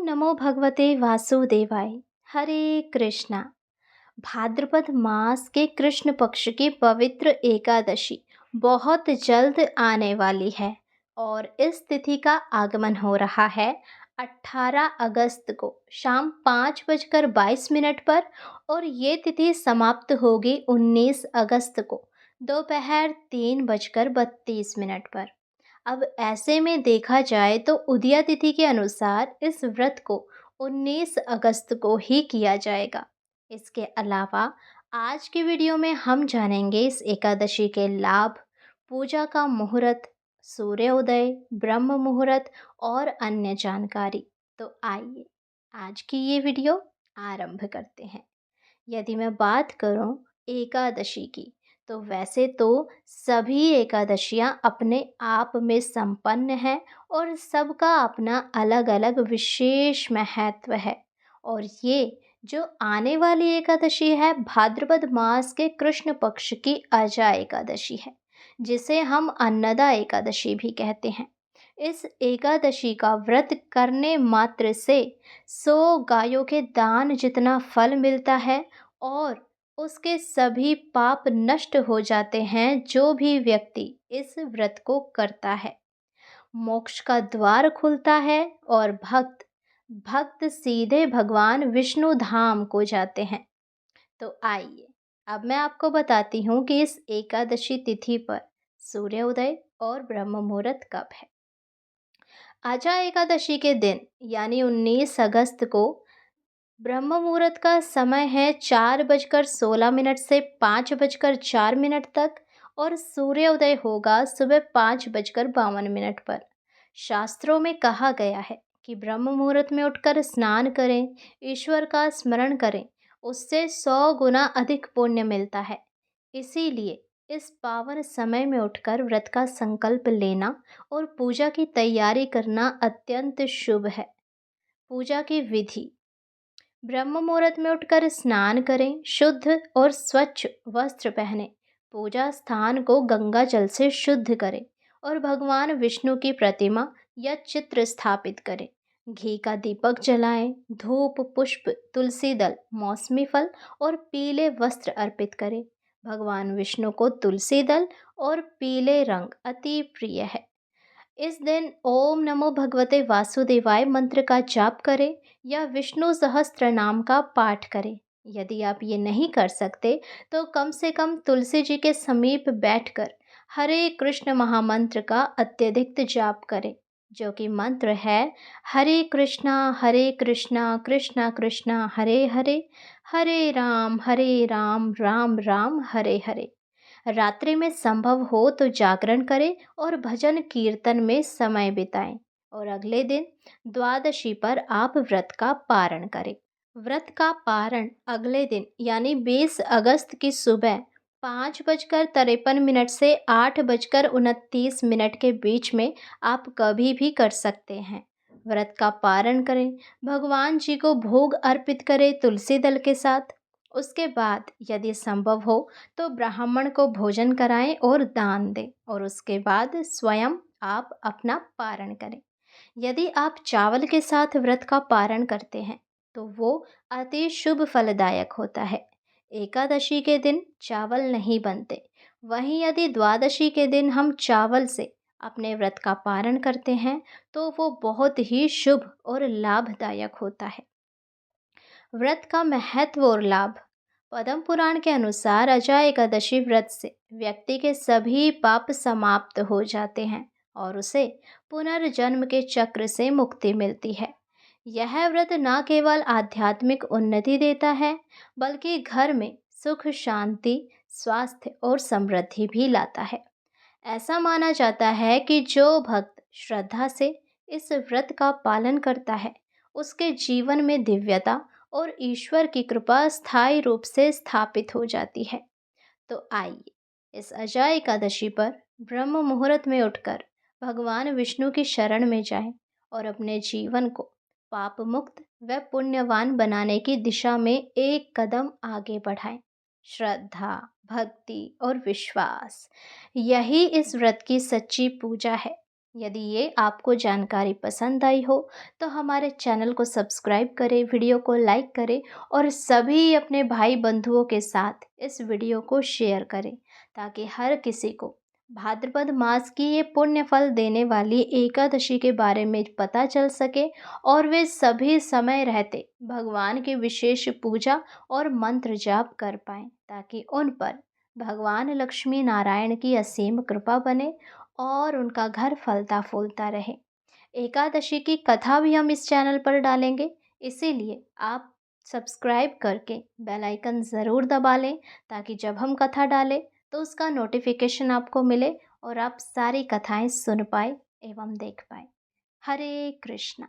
नमो भगवते वासुदेवाय। हरे कृष्णा। भाद्रपद मास के कृष्ण पक्ष की पवित्र एकादशी बहुत जल्द आने वाली है और इस तिथि का आगमन हो रहा है 18 अगस्त को शाम 5:22 पर। और ये तिथि समाप्त होगी 19 अगस्त को दोपहर 3:32 पर। अब ऐसे में देखा जाए तो उदया तिथि के अनुसार इस व्रत को 19 अगस्त को ही किया जाएगा। इसके अलावा आज की वीडियो में हम जानेंगे इस एकादशी के लाभ, पूजा का मुहूर्त, सूर्योदय, ब्रह्म मुहूर्त और अन्य जानकारी। तो आइए आज की ये वीडियो आरंभ करते हैं। यदि मैं बात करूं एकादशी की, तो वैसे तो सभी एकादशियां अपने आप में संपन्न हैं और सबका अपना अलग अलग विशेष महत्व है। और ये जो आने वाली एकादशी है भाद्रपद मास के कृष्ण पक्ष की अजा एकादशी है, जिसे हम अन्नदा एकादशी भी कहते हैं। इस एकादशी का व्रत करने मात्र से 100 गायों के दान जितना फल मिलता है और उसके सभी पाप नष्ट हो जाते हैं जो भी व्यक्ति इस व्रत को करता है। मोक्ष का द्वार खुलता है और भक्त भक्त सीधे भगवान विष्णु धाम को जाते हैं। तो आइए अब मैं आपको बताती हूँ कि इस एकादशी तिथि पर सूर्योदय और ब्रह्म मुहूर्त कब है। आजा एकादशी के दिन यानी 19 अगस्त को ब्रह्म मुहूर्त का समय है 4:16 से 5:04 तक और सूर्योदय होगा सुबह 5:52 पर। शास्त्रों में कहा गया है कि ब्रह्म मुहूर्त में उठकर स्नान करें, ईश्वर का स्मरण करें, उससे 100 गुना अधिक पुण्य मिलता है। इसीलिए इस पावन समय में उठकर व्रत का संकल्प लेना और पूजा की तैयारी करना अत्यंत शुभ है। पूजा की विधि: ब्रह्म मुहूर्त में उठकर स्नान करें, शुद्ध और स्वच्छ वस्त्र पहने, पूजा स्थान को गंगा जल से शुद्ध करें और भगवान विष्णु की प्रतिमा या चित्र स्थापित करें। घी का दीपक जलाएं, धूप, पुष्प, तुलसी दल, मौसमी फल और पीले वस्त्र अर्पित करें। भगवान विष्णु को तुलसी दल और पीले रंग अति प्रिय है। इस दिन ओम नमो भगवते वासुदेवाय मंत्र का जाप करें या विष्णु सहस्त्र नाम का पाठ करें। यदि आप ये नहीं कर सकते तो कम से कम तुलसी जी के समीप बैठकर हरे कृष्ण महामंत्र का अत्यधिक जाप करें, जो कि मंत्र है हरे कृष्णा कृष्णा कृष्णा हरे हरे, हरे राम राम राम हरे हरे। रात्रि में संभव हो तो जागरण करें और भजन कीर्तन में समय बिताएं और अगले दिन द्वादशी पर आप व्रत का पारण करें। व्रत का पारण अगले दिन यानी 20 अगस्त की सुबह 5:53 से 8:29 के बीच में आप कभी भी कर सकते हैं। व्रत का पारण करें, भगवान जी को भोग अर्पित करें तुलसी दल के साथ। उसके बाद यदि संभव हो तो ब्राह्मण को भोजन कराएं और दान दें और उसके बाद स्वयं आप अपना पारण करें। यदि आप चावल के साथ व्रत का पारण करते हैं तो वो अति शुभ फलदायक होता है। एकादशी के दिन चावल नहीं बनते, वहीं यदि द्वादशी के दिन हम चावल से अपने व्रत का पारण करते हैं तो वो बहुत ही शुभ और लाभदायक होता है। व्रत का महत्व और लाभ: पद्म पुराण के अनुसार अजा एकादशी व्रत से व्यक्ति के सभी पाप समाप्त हो जाते हैं और उसे पुनर्जन्म के चक्र से मुक्ति मिलती है। यह व्रत न केवल आध्यात्मिक उन्नति देता है बल्कि घर में सुख, शांति, स्वास्थ्य और समृद्धि भी लाता है। ऐसा माना जाता है कि जो भक्त श्रद्धा से इस व्रत का पालन करता है उसके जीवन में दिव्यता और ईश्वर की कृपा स्थायी रूप से स्थापित हो जाती है। तो आइए इस अजा एकादशी पर ब्रह्म मुहूर्त में उठकर भगवान विष्णु की शरण में जाएं और अपने जीवन को पाप मुक्त व पुण्यवान बनाने की दिशा में एक कदम आगे बढ़ाएं। श्रद्धा, भक्ति और विश्वास, यही इस व्रत की सच्ची पूजा है। यदि ये आपको जानकारी पसंद आई हो तो हमारे चैनल को सब्सक्राइब करें, वीडियो को लाइक करें और सभी अपने भाई बंधुओं के साथ इस वीडियो को शेयर करें ताकि हर किसी को भाद्रपद मास की ये पुण्य फल देने वाली एकादशी के बारे में पता चल सके और वे सभी समय रहते भगवान की विशेष पूजा और मंत्र जाप कर पाएं ताकि उन पर भगवान लक्ष्मी नारायण की असीम कृपा बने और उनका घर फलता फूलता रहे। एकादशी की कथा भी हम इस चैनल पर डालेंगे, इसीलिए आप सब्सक्राइब करके बेल आइकन ज़रूर दबा लें ताकि जब हम कथा डालें तो उसका नोटिफिकेशन आपको मिले और आप सारी कथाएं सुन पाए एवं देख पाए। हरे कृष्णा।